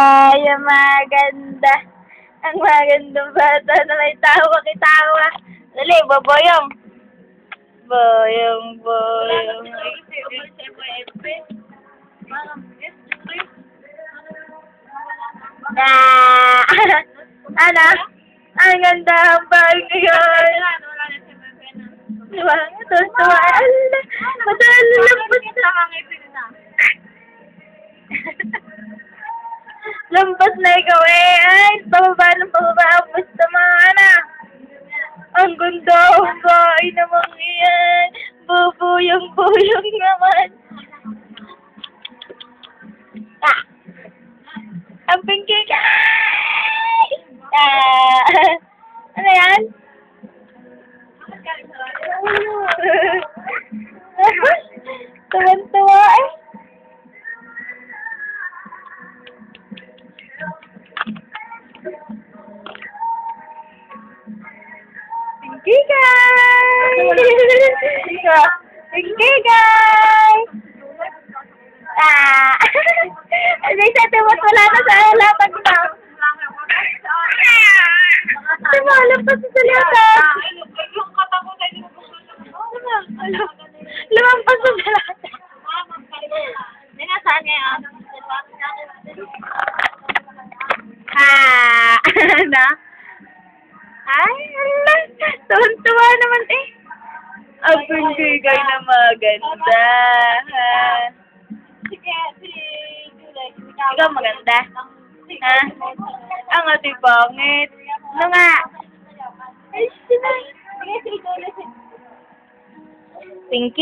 Ay, ang maganda. Ang magandang bata na may tawa-kitawa. Dali, boboyong. Boyong, boyong. Ah! Ano? Ang ganda ang bagay ngayon. Diba? Tuwa. Ala! Madali lambot na. Lampas na ikaw eh. Ay, pababa ng pababa. Basta mga anak. Ang ganda ang bahay naman yan. Bubuyong-buyong naman. Ah! Ang pinky guy! Ah! Ano yan? Tuwan-tuwa eh. Pinky guy! Pinky guy! Ah! Hindi siya tuwas, wala na sa lapag mo. Lumalabas sa salita. Lumampas sa salita. Hindi na saan ngayon? Ah! Ano? Ay, ala. Tuwan-tuwa naman eh. Ang pinggigay na maganda. Ikaw maganda. Ha? Ang ati pangit. Ano nga? Ay, sinay. Pinky.